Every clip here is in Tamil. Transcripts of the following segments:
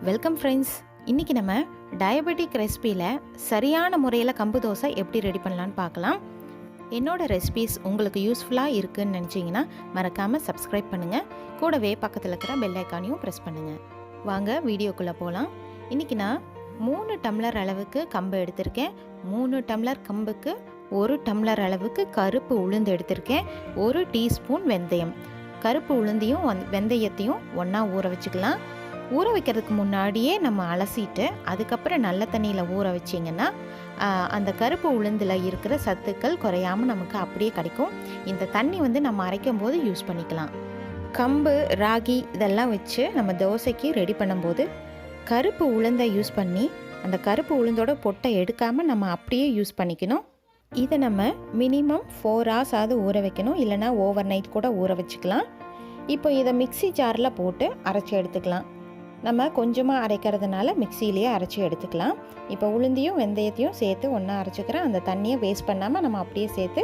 Welcome friends. இன்றைக்கி நம்ம டயபெட்டிக் ரெசிபியில் சரியான முறையில் கம்பு தோசை எப்படி ரெடி பண்ணலான்னு பார்க்கலாம். என்னோடய ரெசிபீஸ் உங்களுக்கு யூஸ்ஃபுல்லாக இருக்குதுன்னு நினச்சிங்கன்னா மறக்காமல் சப்ஸ்கிரைப் பண்ணுங்கள். கூடவே பக்கத்தில் இருக்கிற பெல் ஐக்கானையும் ப்ரெஸ் பண்ணுங்கள். வாங்க வீடியோக்குள்ளே போகலாம். இன்றைக்கி நான் 3 டம்ளர் அளவுக்கு கம்பு எடுத்திருக்கேன். 3 டம்ளர் கம்புக்கு 1 டம்ளர் அளவுக்கு கருப்பு உளுந்து எடுத்திருக்கேன். 1 டீஸ்பூன் வெந்தயம். கருப்பு உளுந்தையும் வெந்தயத்தையும் ஒன்றா ஊற வச்சுக்கலாம். ஊற வைக்கிறதுக்கு முன்னாடியே நம்ம அலசிட்டு அதுக்கப்புறம் நல்ல தண்ணியில் ஊற வச்சிங்கன்னா அந்த கருப்பு உளுந்தில் இருக்கிற சத்துக்கள் குறையாமல் நமக்கு அப்படியே கிடைக்கும். இந்த தண்ணி நம்ம அரைக்கும் போது யூஸ் பண்ணிக்கலாம். கம்பு, ராகி இதெல்லாம் வச்சு நம்ம தோசைக்கு ரெடி பண்ணும்போது கருப்பு உளுந்தை யூஸ் பண்ணி அந்த கருப்பு உளுந்தோட பொட்டை எடுக்காமல் நம்ம அப்படியே யூஸ் பண்ணிக்கணும். இதை நம்ம மினிமம் 4 hours ஆகுது ஊற வைக்கணும். இல்லைனா ஓவர் நைட் கூட ஊற வச்சுக்கலாம். இப்போ இதை மிக்ஸி ஜாரில் போட்டு அரைச்சி எடுத்துக்கலாம். நம்ம கொஞ்சமாக அரைக்கிறதுனால மிக்சியிலேயே அரைச்சி எடுத்துக்கலாம். இப்போ உளுந்தையும் வெந்தயத்தையும் சேர்த்து ஒன்றா அரைச்சிக்கிறேன். அந்த தண்ணியை வேஸ்ட் பண்ணாமல் நம்ம அப்படியே சேர்த்து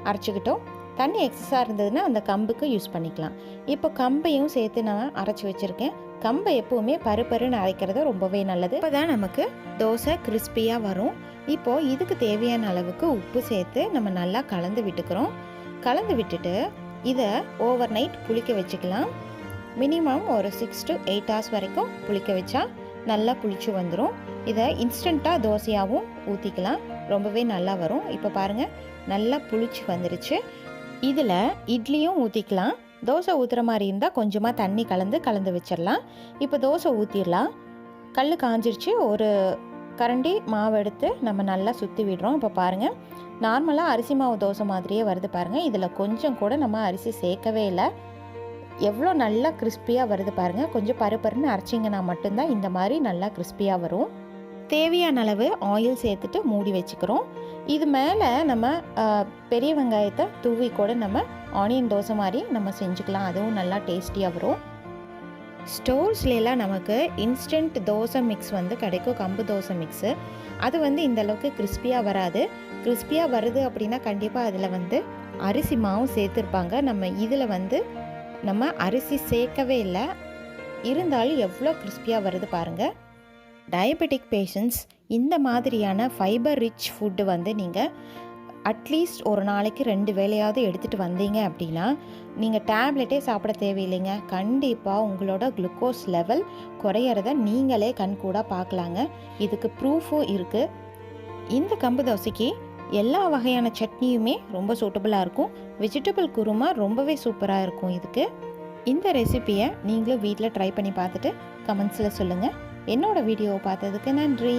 அரைச்சிக்கிட்டோம். தண்ணி எக்ஸஸாக இருந்ததுன்னா அந்த கம்புக்கு யூஸ் பண்ணிக்கலாம். இப்போ கம்பையும் சேர்த்து நான் அரைச்சி வச்சுருக்கேன். கம்பை எப்போவுமே பருப்பருன்னு அரைக்கிறது ரொம்பவே நல்லது. இப்போ தான் நமக்கு தோசை கிறிஸ்பியாக வரும். இப்போது இதுக்கு தேவையான அளவுக்கு உப்பு சேர்த்து நம்ம நல்லா கலந்து விட்டுக்கிறோம். கலந்து விட்டுட்டு இதை ஓவர் நைட் புளிக்க வச்சுக்கலாம். மினிமம் ஒரு 6 to 8 hours வரைக்கும் புளிக்க வச்சா நல்லா புளிச்சு வந்துடும். இதை இன்ஸ்டண்ட்டாக தோசையாகவும் ஊற்றிக்கலாம். ரொம்பவே நல்லா வரும். இப்போ பாருங்கள், நல்லா புளிச்சு வந்துருச்சு. இதில் இட்லியும் ஊற்றிக்கலாம். தோசை ஊற்றுற மாதிரி இருந்தால் கொஞ்சமாக தண்ணி கலந்து வச்சிடலாம். இப்போ தோசை ஊற்றிடலாம். கல் காஞ்சிருச்சு. ஒரு கரண்டி மாவு எடுத்து நம்ம நல்லா சுற்றி விடுறோம். இப்போ பாருங்கள், நார்மலாக அரிசி மாவு தோசை மாதிரியே வருது பாருங்கள். இதில் கொஞ்சம் கூட நம்ம அரிசி சேர்க்கவே இல்லை. எவ்வளோ நல்லா கிறிஸ்பியாக வருது பாருங்கள். கொஞ்சம் பருப்பருன்னு அரைச்சிங்கன்னா மட்டும்தான் இந்த மாதிரி நல்லா கிறிஸ்பியாக வரும். தேவையான அளவு ஆயில் சேர்த்துட்டு மூடி வச்சுக்கிறோம். இது மேலே நம்ம பெரிய வெங்காயத்தை தூவி கூட நம்ம ஆனியன் தோசை மாதிரி நம்ம செஞ்சுக்கலாம். அதுவும் நல்லா டேஸ்டியாக வரும். ஸ்டோர்ஸ்லாம் நமக்கு இன்ஸ்டன்ட் தோசை மிக்ஸ் கிடைக்கும். கம்பு தோசை மிக்ஸு அது இந்த அளவுக்கு கிறிஸ்பியாக வராது. கிறிஸ்பியாக வருது அப்படின்னா கண்டிப்பாக அதில் அரிசி மாவும் சேர்த்துருப்பாங்க. நம்ம இதில் நம்ம அரிசி சேர்க்கவே இல்லை. இருந்தாலும் எவ்வளோ கிறிஸ்பியாக வருது பாருங்கள். டயபெட்டிக் பேஷண்ட்ஸ் இந்த மாதிரியான ஃபைபர் ரிச் ஃபுட்டு நீங்கள் அட்லீஸ்ட் ஒரு நாளைக்கு 2 வேளையாவது எடுத்துகிட்டு வந்தீங்க அப்படின்னா நீங்கள் டேப்லெட்டே சாப்பிட தேவையில்லைங்க. கண்டிப்பாக உங்களோட குளுக்கோஸ் லெவல் குறையிறத நீங்களே கண்கூட பார்க்கலாங்க. இதுக்கு ப்ரூஃபும் இருக்குது. இந்த கம்பு தோசைக்கு எல்லா வகையான சட்னியுமே ரொம்ப சூட்டபுளாக இருக்கும். வெஜிடபிள் குருமா ரொம்பவே சூப்பராக இருக்கும். இதுக்கு இந்த ரெசிபியை நீங்களும் வீட்டில் ட்ரை பண்ணி பார்த்துட்டு கமெண்ட்ஸில் சொல்லுங்கள். என்னோடய வீடியோவை பார்த்ததுக்கு நன்றி.